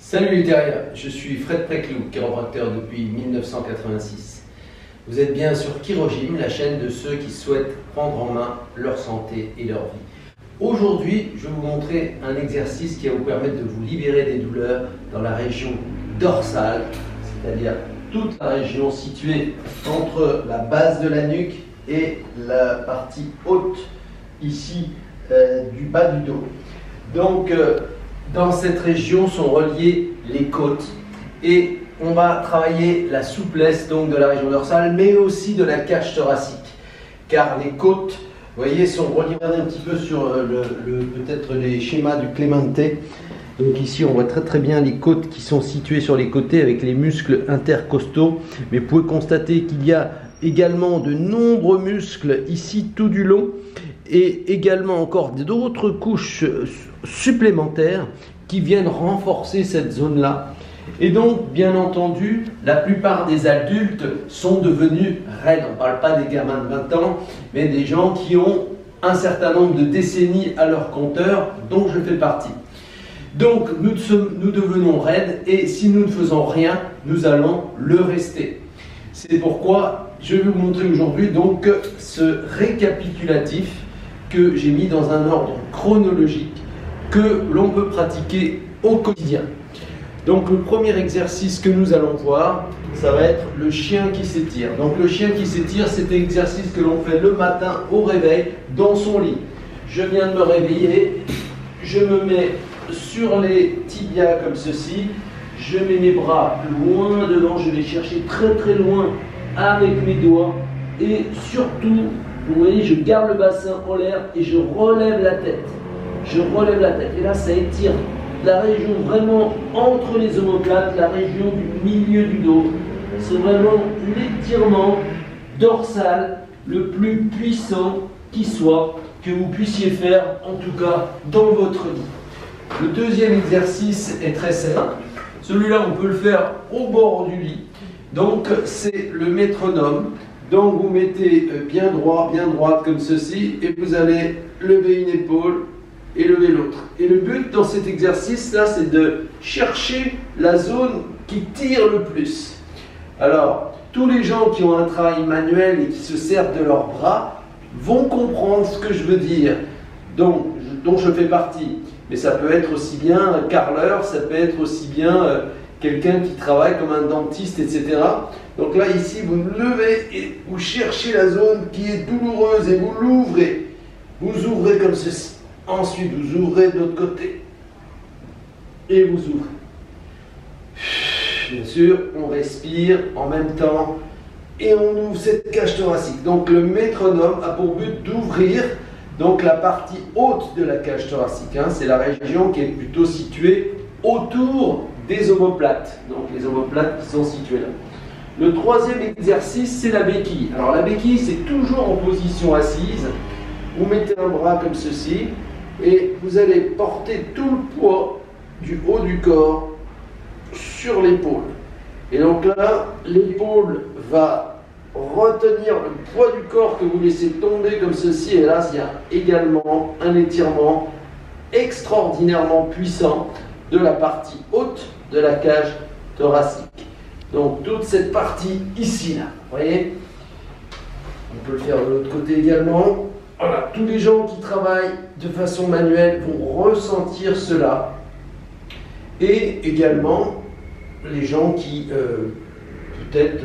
Salut les terriens, je suis Fred Préclou, chiropracteur depuis 1986. Vous êtes bien sur Chirogym, la chaîne de ceux qui souhaitent prendre en main leur santé et leur vie. Aujourd'hui, je vais vous montrer un exercice qui va vous permettre de vous libérer des douleurs dans la région dorsale, c'est-à-dire toute la région située entre la base de la nuque et la partie haute ici du bas du dos. Donc, dans cette région sont reliées les côtes et on va travailler la souplesse donc de la région dorsale mais aussi de la cage thoracique car les côtes, vous voyez, sont reliées. Regardez un petit peu sur peut-être les schémas du Clemente. Donc ici on voit très bien les côtes qui sont situées sur les côtés avec les muscles intercostaux, mais vous pouvez constater qu'il y a également de nombreux muscles ici tout du long et également encore d'autres couches supplémentaires qui viennent renforcer cette zone-là. Et donc, bien entendu, la plupart des adultes sont devenus raides. On ne parle pas des gamins de 20 ans, mais des gens qui ont un certain nombre de décennies à leur compteur, dont je fais partie. Donc, nous devenons raides et si nous ne faisons rien, nous allons le rester. C'est pourquoi je vais vous montrer aujourd'hui donc ce récapitulatif que j'ai mis dans un ordre chronologique que l'on peut pratiquer au quotidien. Donc le premier exercice que nous allons voir, ça va être le chien qui s'étire. Donc le chien qui s'étire, c'est un exercice que l'on fait le matin au réveil dans son lit. Je viens de me réveiller, je me mets sur les tibias comme ceci, je mets mes bras loin devant, je vais chercher très loin avec mes doigts et surtout, vous voyez, je garde le bassin en l'air et je relève la tête. Je relève la tête et là ça étire la région vraiment entre les omoplates, la région du milieu du dos. C'est vraiment l'étirement dorsal le plus puissant qui soit, que vous puissiez faire en tout cas dans votre lit. Le deuxième exercice est très simple. Celui-là on peut le faire au bord du lit. Donc c'est le métronome. Donc vous mettez bien droit, bien droite comme ceci et vous allez lever une épaule et lever l'autre. Et le but dans cet exercice-là, c'est de chercher la zone qui tire le plus. Alors, tous les gens qui ont un travail manuel et qui se servent de leurs bras vont comprendre ce que je veux dire, dont je fais partie. Mais ça peut être aussi bien un carreleur, ça peut être aussi bien quelqu'un qui travaille comme un dentiste, etc. Donc là, ici, vous levez et vous cherchez la zone qui est douloureuse et vous l'ouvrez. Vous ouvrez comme ceci. Ensuite, vous ouvrez de l'autre côté. Et vous ouvrez. Bien sûr, on respire en même temps. Et on ouvre cette cage thoracique. Donc le métronome a pour but d'ouvrir donc la partie haute de la cage thoracique. Hein. C'est la région qui est plutôt située autour des omoplates. Donc les omoplates qui sont situées là. Le troisième exercice, c'est la béquille. Alors la béquille, c'est toujours en position assise. Vous mettez un bras comme ceci et vous allez porter tout le poids du haut du corps sur l'épaule. Et donc là, l'épaule va retenir le poids du corps que vous laissez tomber comme ceci. Et là, il y a également un étirement extraordinairement puissant de la partie haute de la cage thoracique. Donc toute cette partie ici, là, vous voyez, on peut le faire de l'autre côté également. Voilà, tous les gens qui travaillent de façon manuelle vont ressentir cela. Et également, les gens qui peut-être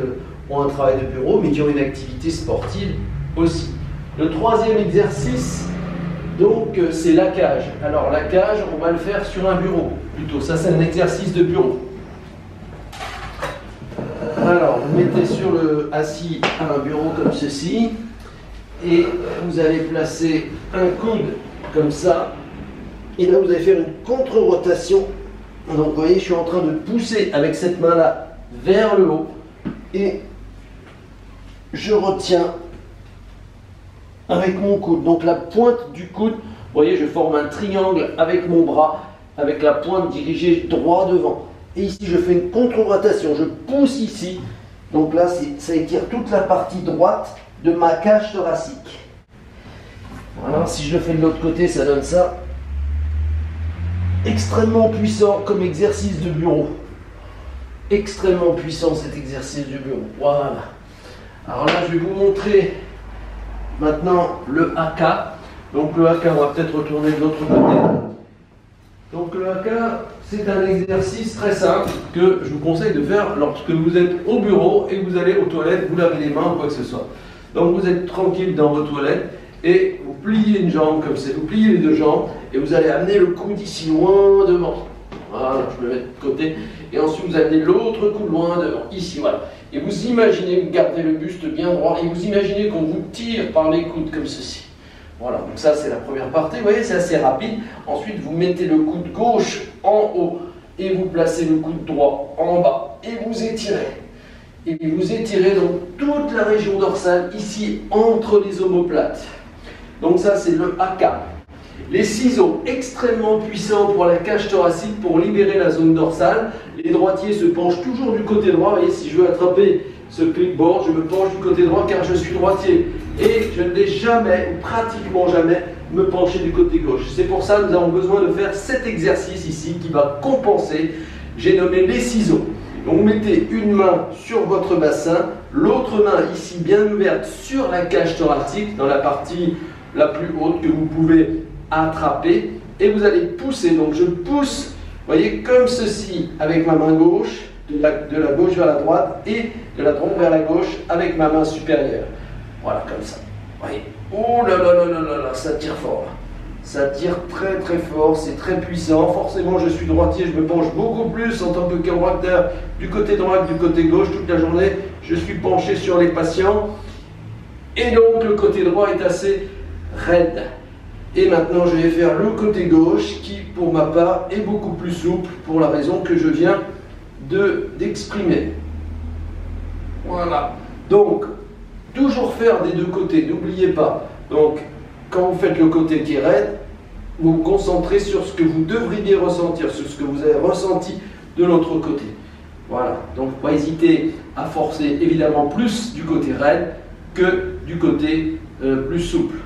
ont un travail de bureau, mais qui ont une activité sportive aussi. Le troisième exercice, donc, c'est la cage. Alors la cage, on va le faire sur un bureau, plutôt. Ça, c'est un exercice de bureau. Alors, vous mettez assis à un bureau comme ceci. Et vous allez placer un coude comme ça. Et là, vous allez faire une contre-rotation. Donc, vous voyez, je suis en train de pousser avec cette main-là vers le haut. Et je retiens avec mon coude. Donc, la pointe du coude, vous voyez, je forme un triangle avec mon bras, avec la pointe dirigée droit devant. Et ici, je fais une contre-rotation. Je pousse ici. Donc là, ça étire toute la partie droite de ma cage thoracique. Voilà, si je le fais de l'autre côté, ça donne ça. extrêmement puissant comme exercice de bureau. Extrêmement puissant cet exercice de bureau. Voilà. Alors là, je vais vous montrer maintenant le haka. Donc le haka, on va peut-être retourner de l'autre côté. Donc le haka, c'est un exercice très simple que je vous conseille de faire lorsque vous êtes au bureau et que vous allez aux toilettes, vous lavez les mains ou quoi que ce soit. Donc vous êtes tranquille dans vos toilettes et vous pliez une jambe comme ça, vous pliez les deux jambes et vous allez amener le coude ici loin devant. Voilà, je me mets de côté. Et ensuite vous amenez l'autre coude loin devant, ici, voilà. Et vous imaginez, vous gardez le buste bien droit et vous imaginez qu'on vous tire par les coudes comme ceci. Voilà, donc ça c'est la première partie, vous voyez, c'est assez rapide. Ensuite, vous mettez le coude gauche en haut et vous placez le coude droit en bas et vous étirez. Et vous étirez donc toute la région dorsale ici entre les omoplates. Donc ça c'est le haka. Les ciseaux extrêmement puissants pour la cage thoracique pour libérer la zone dorsale. Les droitiers se penchent toujours du côté droit. Vous voyez, si je veux attraper ce clipboard, je me penche du côté droit car je suis droitier. Et je ne vais jamais, ou pratiquement jamais, me pencher du côté gauche. C'est pour ça que nous avons besoin de faire cet exercice ici qui va compenser. J'ai nommé les ciseaux. Donc vous mettez une main sur votre bassin, l'autre main ici bien ouverte sur la cage thoracique, dans la partie la plus haute que vous pouvez attraper, et vous allez pousser. Donc je pousse, vous voyez, comme ceci avec ma main gauche, de la gauche vers la droite et de la droite vers la gauche avec ma main supérieure. Voilà, comme ça. Vous voyez, oh là là là là là là, ça tire fort. Ça tire très très fort, c'est très puissant. Forcément, je suis droitier, je me penche beaucoup plus en tant que chiropracteur du côté droit que du côté gauche toute la journée. Je suis penché sur les patients et donc le côté droit est assez raide. Et maintenant, je vais faire le côté gauche qui, pour ma part, est beaucoup plus souple pour la raison que je viens d'exprimer. Voilà. Donc, toujours faire des deux côtés, n'oubliez pas. Donc, quand vous faites le côté qui est raide, vous vous concentrez sur ce que vous devriez ressentir, sur ce que vous avez ressenti de l'autre côté. Voilà. Donc, pas hésiter à forcer évidemment plus du côté raide que du côté plus souple.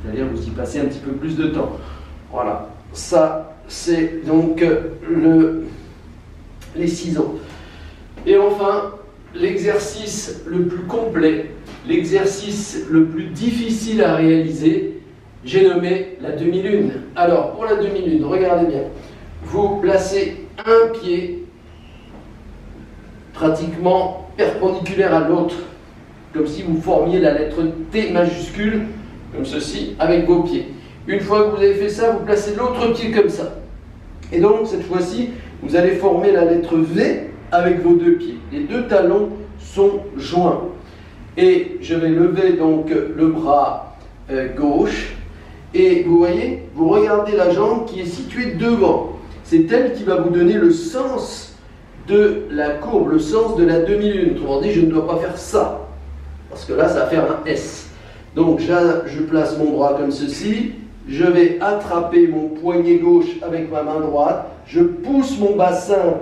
C'est-à-dire vous y passez un petit peu plus de temps. Voilà. Ça, c'est donc les ciseaux. Et enfin, l'exercice le plus complet, l'exercice le plus difficile à réaliser, j'ai nommé la demi-lune. Alors, pour la demi-lune, regardez bien. Vous placez un pied pratiquement perpendiculaire à l'autre, comme si vous formiez la lettre T majuscule, comme ceci, avec vos pieds. Une fois que vous avez fait ça, vous placez l'autre pied comme ça. Et donc, cette fois-ci, vous allez former la lettre V avec vos deux pieds. Les deux talons sont joints. Et je vais lever donc le bras gauche. Et vous voyez, vous regardez la jambe qui est située devant. C'est elle qui va vous donner le sens de la courbe, le sens de la demi-lune. Autrement dit, je ne dois pas faire ça. Parce que là, ça va faire un S. Donc, je place mon bras comme ceci. Je vais attraper mon poignet gauche avec ma main droite. Je pousse mon bassin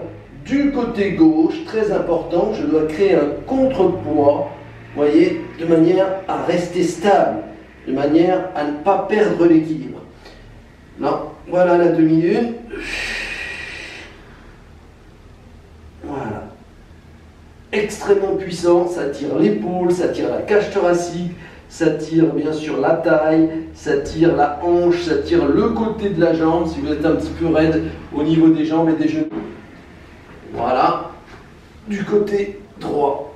du côté gauche, très important. Je dois créer un contrepoids, vous voyez, de manière à rester stable, de manière à ne pas perdre l'équilibre. Là, voilà la demi-lune. Voilà. Extrêmement puissant, ça tire l'épaule, ça tire la cage thoracique, ça tire bien sûr la taille, ça tire la hanche, ça tire le côté de la jambe si vous êtes un petit peu raide au niveau des jambes et des genoux. Voilà, du côté droit.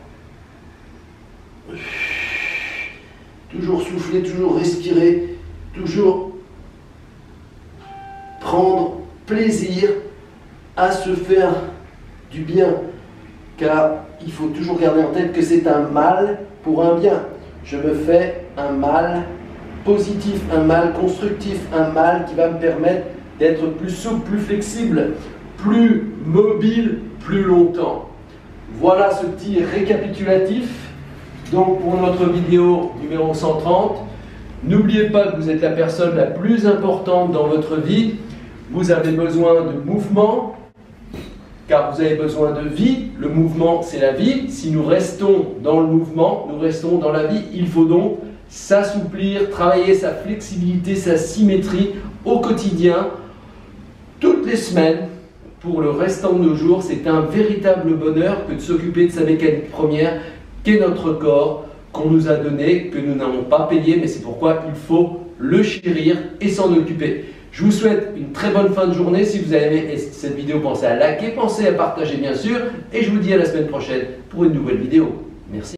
Toujours souffler, toujours respirer, toujours prendre plaisir à se faire du bien, car il faut toujours garder en tête que c'est un mal pour un bien. Je me fais un mal positif, un mal constructif, un mal qui va me permettre d'être plus souple, plus flexible, plus mobile, plus longtemps. Voilà ce petit récapitulatif donc pour notre vidéo numéro 130. N'oubliez pas que vous êtes la personne la plus importante dans votre vie. Vous avez besoin de mouvement, car vous avez besoin de vie. Le mouvement, c'est la vie. Si nous restons dans le mouvement, nous restons dans la vie. Il faut donc s'assouplir, travailler sa flexibilité, sa symétrie au quotidien. Toutes les semaines, pour le restant de nos jours, c'est un véritable bonheur que de s'occuper de sa mécanique première, qu'est notre corps, qu'on nous a donné, que nous n'avons pas payé, mais c'est pourquoi il faut le chérir et s'en occuper. Je vous souhaite une très bonne fin de journée. Si vous avez aimé cette vidéo, pensez à liker, pensez à partager bien sûr, et je vous dis à la semaine prochaine pour une nouvelle vidéo. Merci.